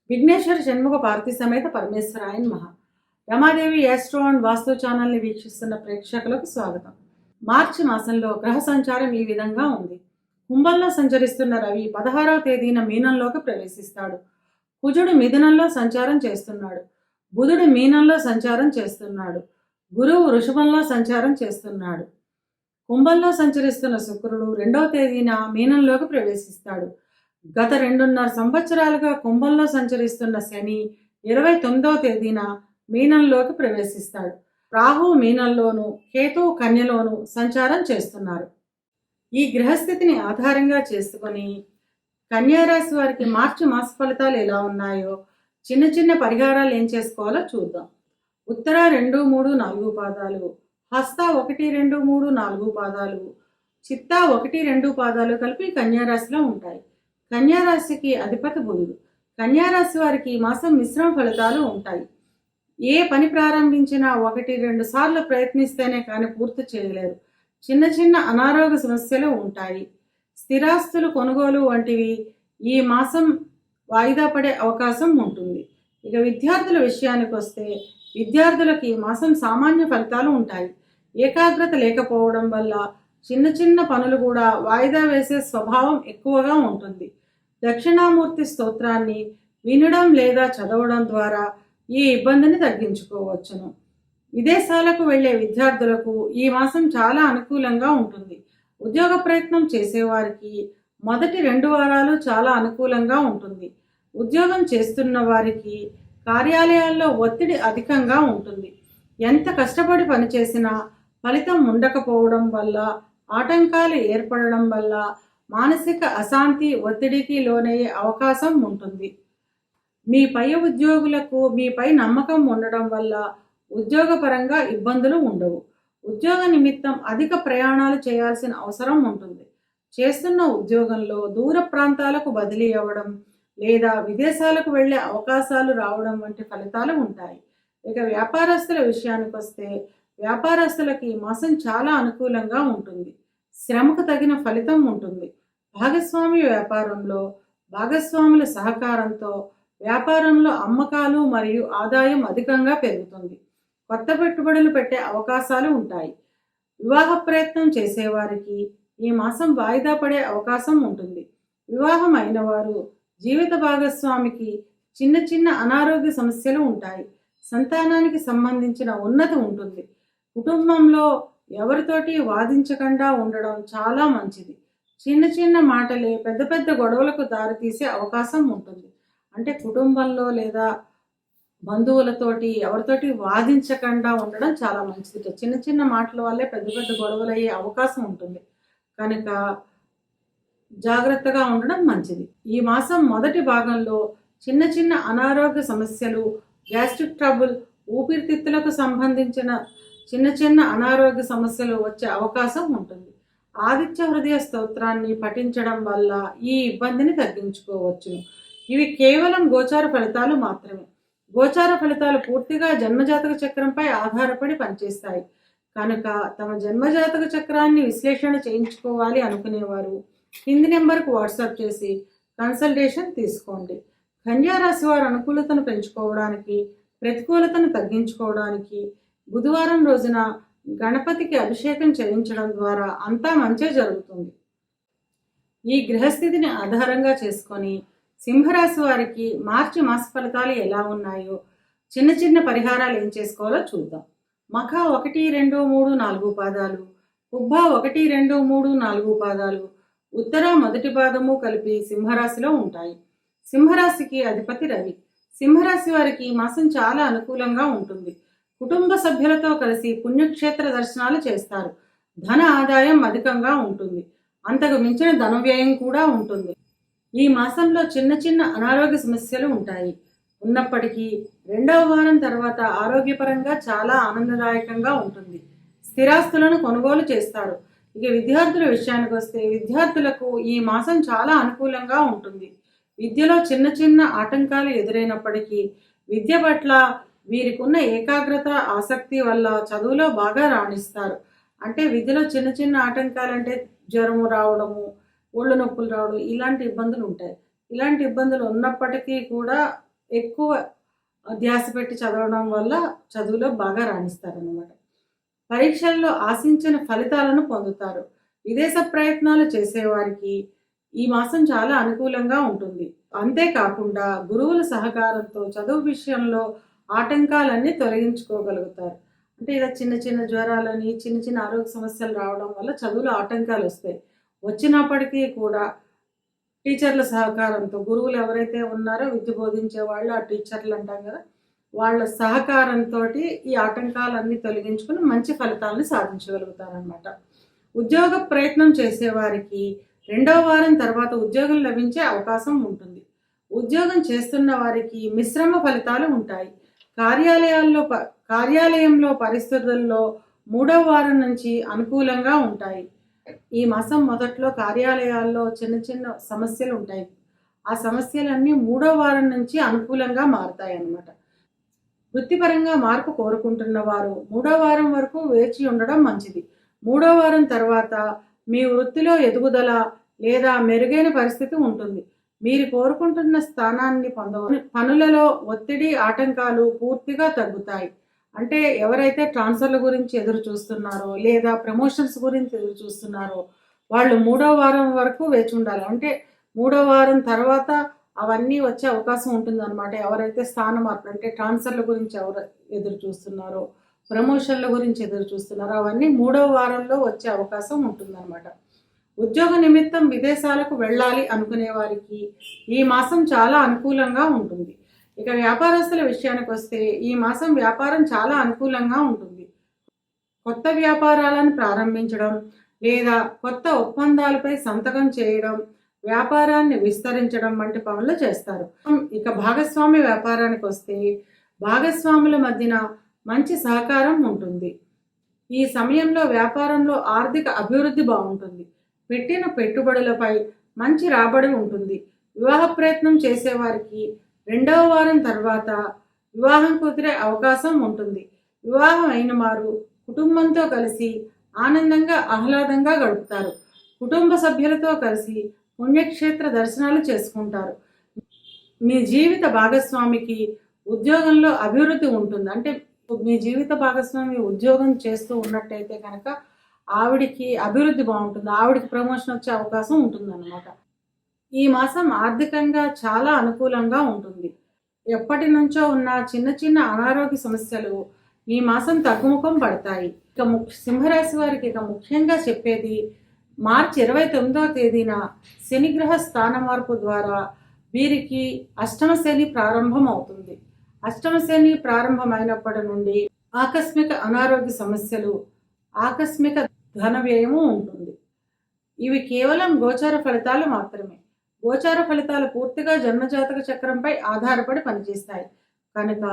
విఘ్నేశ్వర షణ్ముఖ పార్వతీ సమేత పరమేశ్వరాయన్ మహా. Ramadevi astro and వాస్తు ఛానల్ని వీక్షిస్తున్న ప్రేక్షకులకు స్వాగతం. మార్చి మాసంలో గ్రహ సంచారం ఈ విధంగా ఉంది. కుంభంలో సంచరిస్తున్న రవి 16వ తేదీన మీనంలోకి ప్రవేశిస్తాడు. కుజుడు మిథునంలో సంచారం చేస్తున్నాడు. బుధుడు మీనంలో సంచారం చేస్తున్నాడు. గురువు వృషభంలో సంచారం చేస్తున్నాడు. కుంభంలో సంచరిస్తున్న శుక్రుడు 2వ తేదీన మీనంలోకి ప్రవేశిస్తాడు. గత 2.5 సంవత్సరాలుగా కుంభంలో సంచరిస్తున్న శని 29వ తేదీన మీనంలోకి ప్రవేశిస్తాడు. రాహు మీనంలోను, కేతువు కన్యలోను సంచారం చేస్తున్నారు. ఈ గ్రహస్థితిని ఆధారంగా చేసుకొని కన్యారాశి వారికి మార్చి మాస ఫలితాలు ఎలా ఉన్నాయో, చిన్న చిన్న పరిహారాలు ఏం చేసుకోవాలో చూద్దాం. ఉత్తర 2, 3, 4 పాదాలు, హస్త 1, 2, 3, 4 పాదాలు, చిత్త 1, 2 పాదాలు కలిపి కన్యారాశిలో ఉంటాయి. కన్యారాశికి అధిపతి బుధుడు. కన్యారాశి వారికి ఈ మాసం మిశ్రమ ఫలితాలు ఉంటాయి. ఏ పని ప్రారంభించినా 1-2 సార్లు ప్రయత్నిస్తేనే కానీ పూర్తి చేయలేరు. చిన్న చిన్న అనారోగ్య సమస్యలు ఉంటాయి. స్థిరాస్తులు కొనుగోలు వంటివి ఈ మాసం వాయిదా పడే అవకాశం ఉంటుంది. ఇక విద్యార్థుల విషయానికి వస్తే విద్యార్థులకి ఈ మాసం సామాన్య ఫలితాలు ఉంటాయి. ఏకాగ్రత లేకపోవడం వల్ల చిన్న చిన్న పనులు కూడా వాయిదా వేసే స్వభావం ఎక్కువగా ఉంటుంది. దక్షిణామూర్తి స్తోత్రాన్ని వినడం లేదా చదవడం ద్వారా ఈ ఇబ్బందిని తగ్గించుకోవచ్చును. విదేశాలకు వెళ్లే విద్యార్థులకు ఈ మాసం చాలా అనుకూలంగా ఉంటుంది. ఉద్యోగ ప్రయత్నం చేసేవారికి మొదటి 2 వారాలు చాలా అనుకూలంగా ఉంటుంది. ఉద్యోగం చేస్తున్న వారికి కార్యాలయాల్లో ఒత్తిడి అధికంగా ఉంటుంది. ఎంత కష్టపడి పనిచేసినా ఫలితం ఉండకపోవడం వల్ల, ఆటంకాలు ఏర్పడడం వల్ల మానసిక అశాంతి, ఒత్తిడికి లోనయ్యే అవకాశం ఉంటుంది. మీ పై ఉద్యోగులకు మీపై నమ్మకం ఉండడం వల్ల ఉద్యోగపరంగా ఇబ్బందులు ఉండవు. ఉద్యోగ నిమిత్తం అధిక ప్రయాణాలు చేయాల్సిన అవసరం ఉంటుంది. చేస్తున్న ఉద్యోగంలో దూర ప్రాంతాలకు బదిలీ అవ్వడం లేదా విదేశాలకు వెళ్లే అవకాశాలు రావడం వంటి ఫలితాలు ఉంటాయి. ఇక వ్యాపారస్తుల విషయానికి వస్తే వ్యాపారస్తులకి ఈ మాసం చాలా అనుకూలంగా ఉంటుంది. శ్రమకు తగిన ఫలితం ఉంటుంది. భాగస్వామి వ్యాపారంలో భాగస్వాముల సహకారంతో వ్యాపారంలో అమ్మకాలు మరియు ఆదాయం అధికంగా పెరుగుతుంది. కొత్త పెట్టుబడులు పెట్టే అవకాశాలు ఉంటాయి. వివాహ ప్రయత్నం చేసేవారికి ఈ మాసం వాయిదా పడే అవకాశం ఉంటుంది. వివాహం అయిన వారు జీవిత భాగస్వామికి చిన్న చిన్న అనారోగ్య సమస్యలు ఉంటాయి. సంతానానికి సంబంధించిన ఉన్నతి ఉంటుంది. కుటుంబంలో ఎవరితోటి వాదించకుండా ఉండడం చాలా మంచిది. చిన్న చిన్న మాటలే పెద్ద పెద్ద గొడవలకు దారితీసే అవకాశం ఉంటుంది. అంటే కుటుంబంలో లేదా బంధువులతోటి ఎవరితోటి వాదించకుండా ఉండడం చాలా మంచిది. చిన్న చిన్న మాటల వల్లే పెద్ద పెద్ద గొడవలు అయ్యే అవకాశం ఉంటుంది. కనుక జాగ్రత్తగా ఉండడం మంచిది. ఈ మాసం మొదటి భాగంలో చిన్న చిన్న అనారోగ్య సమస్యలు, గ్యాస్ట్రిక్ ట్రబుల్, ఊపిరితిత్తులకు సంబంధించిన చిన్న చిన్న అనారోగ్య సమస్యలు వచ్చే అవకాశం ఉంటుంది. ఆదిత్య హృదయ స్తోత్రాన్ని పఠించడం వల్ల ఈ ఇబ్బందిని తగ్గించుకోవచ్చును. ఇవి కేవలం గోచార ఫలితాలు మాత్రమే. గోచార ఫలితాలు పూర్తిగా జన్మజాతక చక్రంపై ఆధారపడి పనిచేస్తాయి. కనుక తమ జన్మజాతక చక్రాన్ని విశ్లేషణ చేయించుకోవాలి అనుకునేవారు కింది నెంబర్కు వాట్సాప్ చేసి కన్సల్టేషన్ తీసుకోండి. కన్యారాశి వారి అనుకూలతను పెంచుకోవడానికి, ప్రతికూలతను తగ్గించుకోవడానికి బుధవారం రోజున గణపతికి అభిషేకం చేయించడం ద్వారా అంతా మంచే జరుగుతుంది. ఈ గ్రహస్థితిని ఆధారంగా చేసుకొని సింహరాశి వారికి మార్చి మాస ఫలితాలు ఎలా ఉన్నాయో, చిన్న చిన్న పరిహారాలు ఏం చేసుకోవాలో చూద్దాం. మఖ 1, 2, 3, 4 పాదాలు, పుబ్బ 1, 2, 3, 4 పాదాలు, ఉత్తర మొదటి పాదము కలిపి సింహరాశిలో ఉంటాయి. సింహరాశికి అధిపతి రవి. సింహరాశి వారికి ఈ మాసం చాలా అనుకూలంగా ఉంటుంది. కుటుంబ సభ్యులతో కలిసి పుణ్యక్షేత్ర దర్శనాలు చేస్తారు. ధన ఆదాయం అధికంగా ఉంటుంది. అంతకు మించిన ధన వ్యయం కూడా ఉంటుంది. ఈ మాసంలో చిన్న చిన్న అనారోగ్య సమస్యలు ఉంటాయి. ఉన్నప్పటికీ 2వ వారం తర్వాత ఆరోగ్యపరంగా చాలా ఆనందదాయకంగా ఉంటుంది. స్థిరాస్తులను కొనుగోలు చేస్తారు. ఇక విద్యార్థుల విషయానికి వస్తే విద్యార్థులకు ఈ మాసం చాలా అనుకూలంగా ఉంటుంది. విద్యలో చిన్న చిన్న ఆటంకాలు ఎదురైనప్పటికీ విద్య పట్ల వీరికి ఉన్న ఏకాగ్రత, ఆసక్తి వల్ల చదువులో బాగా రాణిస్తారు. అంటే విద్యలో చిన్న చిన్న ఆటంకాలు అంటే జ్వరము రావడము, ఒళ్ళు నొప్పులు రావడం, ఇలాంటి ఇబ్బందులు ఉంటాయి. ఇలాంటి ఇబ్బందులు ఉన్నప్పటికీ కూడా ఎక్కువ ధ్యాస పెట్టి చదవడం వల్ల చదువులో బాగా రాణిస్తారన్నమాట. పరీక్షల్లో ఆశించిన ఫలితాలను పొందుతారు. విదేశ ప్రయత్నాలు చేసేవారికి ఈ మాసం చాలా అనుకూలంగా ఉంటుంది. అంతేకాకుండా గురువుల సహకారంతో చదువు విషయంలో ఆటంకాలన్నీ తొలగించుకోగలుగుతారు. అంటే ఇలా చిన్న చిన్న జ్వరాలని, చిన్న చిన్న ఆరోగ్య సమస్యలు రావడం వల్ల చదువులో ఆటంకాలు వస్తాయి. వచ్చినప్పటికీ కూడా టీచర్ల సహకారంతో, గురువులు ఎవరైతే ఉన్నారో విద్య బోధించే వాళ్ళు, ఆ టీచర్లు అంటాం కదా, వాళ్ళ సహకారంతో ఈ ఆటంకాలన్నీ తొలగించుకుని మంచి ఫలితాలను సాధించగలుగుతారనమాట. ఉద్యోగ ప్రయత్నం చేసేవారికి రెండవ వారం తర్వాత ఉద్యోగం లభించే అవకాశం ఉంటుంది. ఉద్యోగం చేస్తున్న వారికి మిశ్రమ ఫలితాలు ఉంటాయి. కార్యాలయంలో పరిస్థితుల్లో మూడవ వారం నుంచి అనుకూలంగా ఉంటాయి. ఈ మాసం మొదట్లో కార్యాలయాల్లో చిన్న చిన్న సమస్యలు ఉంటాయి. ఆ సమస్యలన్నీ మూడో వారం నుంచి అనుకూలంగా మారుతాయి అన్నమాట. వృత్తిపరంగా మార్పు కోరుకుంటున్న వారు మూడో వారం వరకు వేచి ఉండడం మంచిది. మూడో వారం తర్వాత మీ వృత్తిలో ఎదుగుదల లేదా మెరుగైన పరిస్థితి ఉంటుంది. మీరు కోరుకుంటున్న స్థానాన్ని పనులలో ఒత్తిడి, ఆటంకాలు పూర్తిగా తగ్గుతాయి. అంటే ఎవరైతే ట్రాన్స్ఫర్ల గురించి ఎదురు చూస్తున్నారో లేదా ప్రమోషన్స్ గురించి ఎదురు చూస్తున్నారో వాళ్ళు మూడో వారం వరకు వేచి ఉండాలి. అంటే మూడో వారం తర్వాత అవన్నీ వచ్చే అవకాశం ఉంటుందన్నమాట. ఎవరైతే స్థాన మార్పులు అంటే ట్రాన్స్ఫర్ల గురించి ఎవరు ఎదురు చూస్తున్నారో, ప్రమోషన్ల గురించి ఎదురు చూస్తున్నారో అవన్నీ మూడో వారంలో వచ్చే అవకాశం ఉంటుందన్నమాట. ఉద్యోగ నిమిత్తం విదేశాలకు వెళ్ళాలి అనుకునే వారికి ఈ మాసం చాలా అనుకూలంగా ఉంటుంది. ఇక వ్యాపారస్తుల విషయానికి వస్తే ఈ మాసం వ్యాపారం చాలా అనుకూలంగా ఉంటుంది. కొత్త వ్యాపారాలను ప్రారంభించడం లేదా కొత్త ఒప్పందాలపై సంతకం చేయడం, వ్యాపారాన్ని విస్తరించడం వంటి పనులు చేస్తారు. ఇక భాగస్వామి వ్యాపారానికి వస్తే భాగస్వాముల మధ్యన మంచి సహకారం ఉంటుంది. ఈ సమయంలో వ్యాపారంలో ఆర్థిక అభివృద్ధి బాగుంటుంది. పెట్టిన పెట్టుబడులపై మంచి రాబడి ఉంటుంది. వివాహ ప్రయత్నం చేసేవారికి రెండవ వారం తర్వాత వివాహం కుదిరే అవకాశం ఉంటుంది. వివాహం అయిన వారు కుటుంబంతో కలిసి ఆనందంగా ఆహ్లాదంగా గడుపుతారు. కుటుంబ సభ్యులతో కలిసి పుణ్యక్షేత్ర దర్శనాలు చేసుకుంటారు. మీ జీవిత భాగస్వామికి ఉద్యోగంలో అభివృద్ధి ఉంటుంది. అంటే మీ జీవిత భాగస్వామి ఉద్యోగం చేస్తూ ఉన్నట్టయితే కనుక ఆవిడికి అభివృద్ధి బాగుంటుంది. ఆవిడికి ప్రమోషన్ వచ్చే అవకాశం ఉంటుందన్నమాట. ఈ మాసం ఆర్థికంగా చాలా అనుకూలంగా ఉంటుంది. ఎప్పటి నుంచో ఉన్న చిన్న చిన్న అనారోగ్య సమస్యలు ఈ మాసం తగ్గుముఖం పడతాయి. ఇక సింహరాశి వారికి ఇక ముఖ్యంగా చెప్పేది మార్చి 29వ తేదీన శనిగ్రహ స్థాన మార్పు ద్వారా వీరికి అష్టమ శని ప్రారంభం అవుతుంది. అష్టమ శని ప్రారంభమైనప్పటి నుండి ఆకస్మిక అనారోగ్య సమస్యలు, ఆకస్మిక ధన వ్యయము ఉంటుంది. ఇవి కేవలం గోచార ఫలితాలు మాత్రమే. గోచార ఫలితాలు పూర్తిగా జన్మజాతక చక్రంపై ఆధారపడి పనిచేస్తాయి కనుక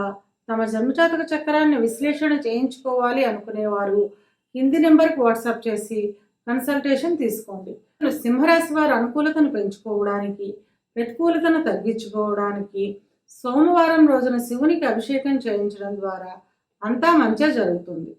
తమ జన్మజాతక చక్రాన్ని విశ్లేషణ చేయించుకోవాలి అనుకునేవారు కింది నెంబర్కి వాట్సాప్ చేసి కన్సల్టేషన్ తీసుకోండి. సింహరాశి వారు అనుకూలతను పెంచుకోవడానికి, ప్రతికూలతను తగ్గించుకోవడానికి సోమవారం రోజున శివునికి అభిషేకం చేయించడం ద్వారా అంతా మంచిగా జరుగుతుంది.